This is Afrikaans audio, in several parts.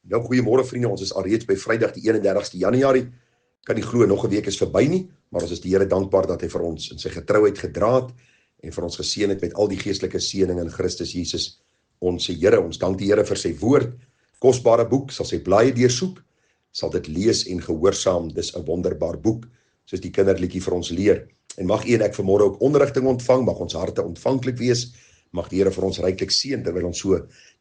Nou, goeiemôre vriende, ons is alreeds by Vrydag die 31ste Januarie. Kan nie glo, nog 'n week is verby nie, maar ons is die Here dankbaar dat hy vir ons in sy getrouheid gedra het en vir ons geseën het met al die geestelike seëninge in Christus Jesus, ons Here. Ons dank die Here vir sy woord, kosbare boek, sal sy blaaie deursoek, sal dit lees en gehoorsaam, dis 'n wonderbaar boek, soos die kinderliedjie vir ons leer. En mag u en ek vanmôre ook onderrigting ontvang, mag ons harte ontvanklik wees, mag die Here vir ons ryklik seën terwyl ons so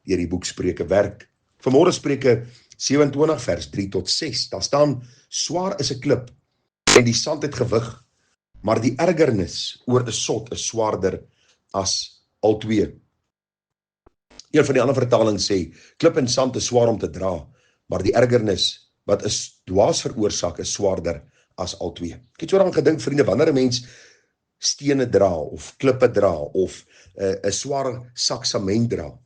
deur die boek Spreuke werk. Vanmôre Spreuke 27 vers 3 tot 6, daar staan, swaar is 'n klip en die sand het gewig, maar die ergernis oor 'n sot is swaarder as al twee. Een van die ander vertalings sê, klip en sand is swaar om te dra, maar die ergernis wat is dwaas veroorsaak is swaarder as al twee. Ek het so daaraan gedink, vriende, wanneer 'n mens stene dra of klippe dra of 'n swaar sak sement dra,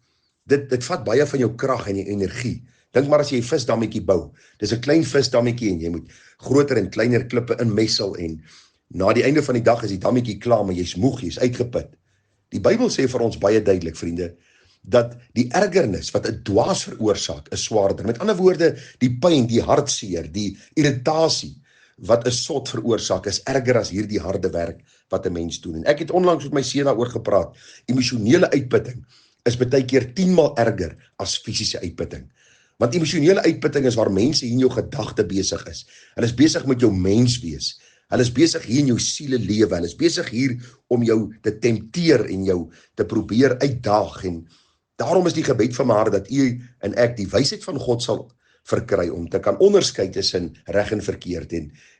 dit vat baie van jou krag en jou energie. Dink maar as jy 'n visdammetjie bou. Dis 'n klein visdammetjie en jy moet groter en kleiner klippe inmessel en na die einde van die dag is die dammetjie klaar, maar jy's moeg, jy's uitgeput. Die Bybel sê vir ons baie duidelik, vriende, dat die ergernis wat 'n dwaas veroorsaak is swaarder. Met ander woorde, die pyn, die hartseer, die irritasie wat 'n sot veroorsaak is erger as hierdie harde werk wat 'n mens doen. En ek het onlangs met my seun daaroor gepraat. Emosionele uitputting is baie keer 10 maal erger as fisiese uitputting. Want emosionele uitputting is waar mense hier in jou gedagte besig is. Hulle is besig met jou mens wees. Hulle is besig hier in jou siele lewe. Hulle is besig hier om jou te tempteer en jou te probeer uitdaag. En daarom is die gebed van my hart dat u en ek die wysheid van God sal verkry om te kan onderskei tussen reg en verkeerd.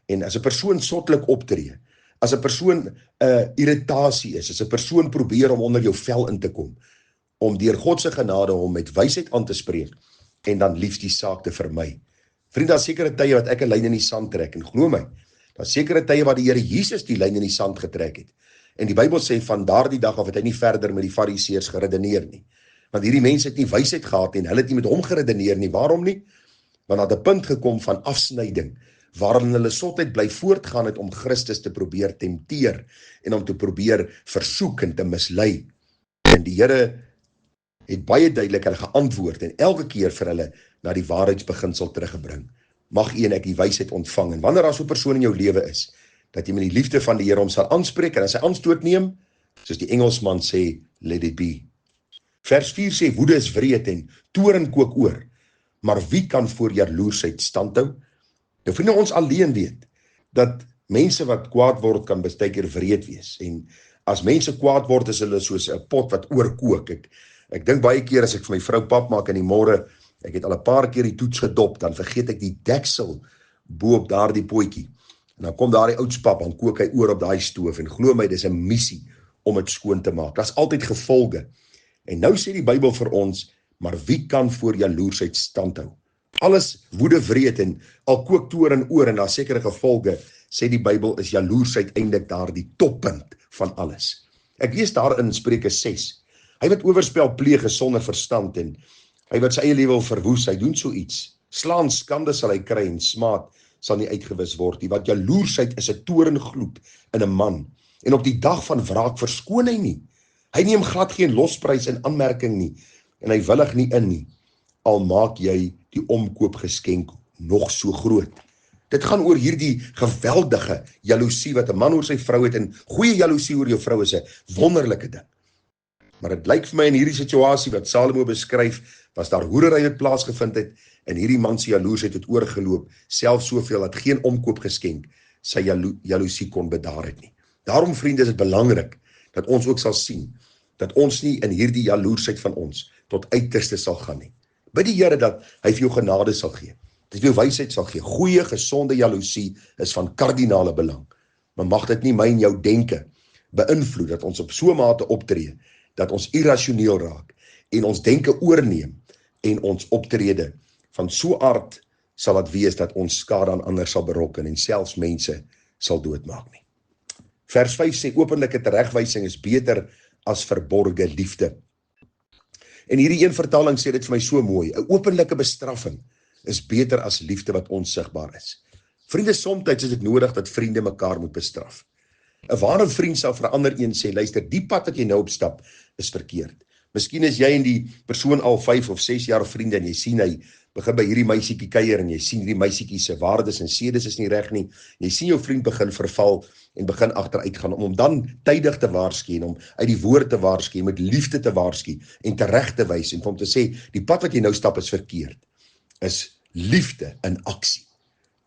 En as 'n persoon sottelik optree, as 'n persoon irritasie is, as 'n persoon probeer om onder jou vel in te kom, om deur God se genade hom met wysheid aan te spreek en dan liefs die saak te vermy. Vriende, daar sekere tye wat ek 'n lyn in die sand trek en glo my, daar sekere tye wat die Here Jesus die lyn in die sand getrek het. En die Bybel sê van daardie dag af het hy nie verder met die Fariseërs geredeneer nie. Want hierdie mense het nie wysheid gehad en hulle het nie met hom geredeneer nie. Waarom nie? Want daar het 'n punt gekom van afsnyding waarin hulle sotheid bly voortgaan het om Christus te probeer tempteer en om te probeer versoek en te mislei. En die Here het baie duidelik hulle geantwoord en elke keer vir hulle na die waarheidsbeginsel teruggebring. Mag u en ek die wysheid ontvang. En wanneer daar so 'n persoon in jou lewe is, dat jy met die liefde van die Here hom sal aanspreek en as hy aanstoot neem, soos die Engelsman sê, let it be. Vers 4 sê, woede is wreed en toorn kook oor, maar wie kan voor jaloersheid standhou? Nou vriende, ons alleen weet, dat mense wat kwaad word, kan baie keer wreed wees. En as mense kwaad word, is hulle soos 'n pot wat oorkook. Ek dink baie keer as ek vir my vrou pap maak in die môre, ek het al 'n paar keer die toets gedop, dan vergeet ek die deksel bo op daardie potjie. En dan kom daardie oudspap, dan kook hy oor op daai stoof en glo my, dis 'n missie om dit skoon te maak. Daar's altyd gevolge. En nou sê die Bybel vir ons, maar wie kan voor jaloersheid standhou? Alles woede wreed en al kook toorn oor en daar sekere gevolge, sê die Bybel is jaloersheid eintlik daardie toppunt van alles. Ek lees daar in Spreuke 6. Hy wat oorspel pleeg is sonder verstand en hy wat sy eie lewe wil verwoes, hy doen so iets. Slaan skande sal hy kry en smaad sal nie uitgewis word nie. Want jaloersheid is 'n toorngloed in 'n man. En op die dag van wraak verskoon hy nie. Hy neem glad geen losprys in aanmerking nie en hy willig nie in nie. Al maak jy die omkoopgeskenk nog so groot. Dit gaan oor hierdie geweldige jaloesie wat 'n man oor sy vrou het en goeie jaloesie oor jou vrou is 'n wonderlike ding. Maar dit lyk vir my in hierdie situasie wat Salomo beskryf, was daar hoerery wat plaasgevind het en hierdie man se jaloesheid het oorgeloop, selfs soveel dat geen omkoopgeskenk sy jaloesie kon bedaar het nie. Daarom vriende, is dit belangrik dat ons ook sal sien dat ons nie in hierdie jaloesheid van ons tot uiterste sal gaan nie. Bid die Here dat hy vir jou genade sal gee, dat hy vir jou wysheid sal gee. Goeie, gesonde jaloesie is van kardinale belang, maar mag dit nie my en jou denke beïnvloed dat ons op so 'n mate optree dat ons irrasioneel raak en ons denke oorneem en ons optrede van so aard sal dit wees dat ons skade aan ander sal berokken en selfs mense sal doodmaak nie. Vers 5 sê, openlike teregwysing is beter as verborge liefde. En hierdie een vertaling sê dit vir my so mooi, 'n openlike bestraffing is beter as liefde wat onsigbaar is. Vriende, soms is dit nodig dat vriende mekaar moet bestraf. 'n ware vriend sal vir 'n ander een sê, luister, die pad wat jy nou opstap is verkeerd. Miskien is jy en die persoon al 5 of 6 jaar vriende en jy sien hy begin by hierdie meisiekie kuier en jy sien hierdie meisiekie se waardes en sedes is nie reg nie. Jy sien jou vriend begin verval en begin agteruit gaan om hom dan tydig te waarsku en om uit die woord te waarsku, met liefde te waarsku en tereg te wys en vir hom te sê, die pad wat jy nou stap is verkeerd. Is liefde in aksie.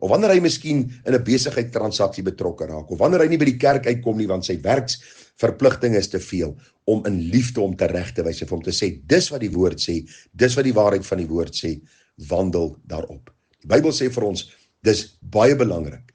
Of wanneer hy miskien in 'n besigheidstransaksie betrokke raak, of wanneer hy nie by die kerk uitkom nie, want sy werksverpligting is te veel, om in liefde om tereg te wys en vir hom te sê, dis wat die woord sê, dis wat die waarheid van die woord sê, wandel daarop. Die Bybel sê vir ons, dis baie belangrik.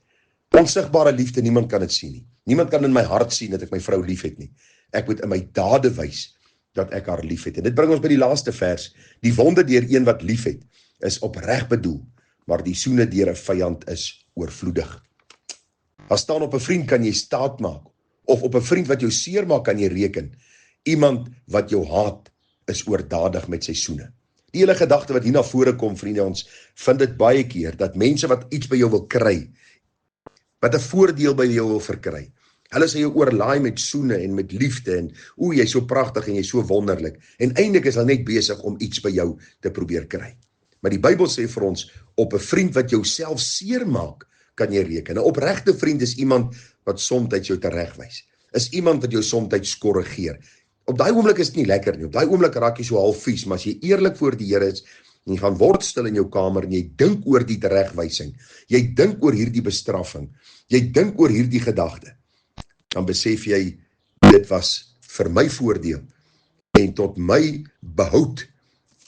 Onsigbare liefde, niemand kan dit sien nie. Niemand kan in my hart sien dat ek my vrou lief het nie. Ek moet in my dade wys dat ek haar lief het. En dit bring ons by die laaste vers. Die wonde deur een wat lief het, is opreg bedoel, maar die soene deur 'n vyand is oorvloedig. As staan op 'n vriend kan jy staat maak, of op 'n vriend wat jou seer maak kan jy reken. Iemand wat jou haat is oordadig met sy soene. Die hele gedagte wat hier na vore kom, vriende, ons vind dit baie keer, dat mense wat iets by jou wil kry, wat 'n voordeel by jou wil verkry, hulle sê jou oorlaai met soene en met liefde en jy's so pragtig en jy's so wonderlik, en eintlik is hulle net besig om iets by jou te probeer kry. Maar die Bybel sê vir ons, op 'n vriend wat jou self seer maak, kan jy reken. 'n Opregte vriend is iemand wat soms jou teregwys, is iemand wat jou soms korrigeer. Op daai oomblik is dit nie lekker nie, op daai oomblik raak jy so half vies, maar as jy eerlik voor die Here is, en jy gaan word stil in jou kamer, en jy dink oor die teregwysing, jy dink oor hierdie bestraffing, jy dink oor hierdie gedagte, dan besef jy, dit was vir my voordeel, en tot my behoud,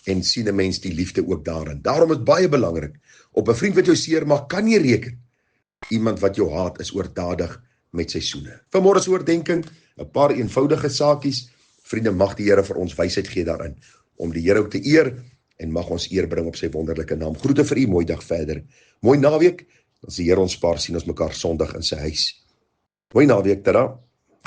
en sien 'n mens die liefde ook daarin. Daarom is baie belangrik, op 'n vriend wat jou seer maak, kan jy reken. Iemand wat jou haat is oordadig met sy soene. Vanmôre se oordeenking, 'n paar eenvoudige saakies. Vriende, mag die Here vir ons wysheid gee daarin, om die Here ook te eer, en mag ons eer bring op sy wonderlike naam. Groete vir u, mooi dag verder. Mooi naweek, as die Here ons spaar, sien ons mekaar Sondag in sy huis. Mooi naweek, tada.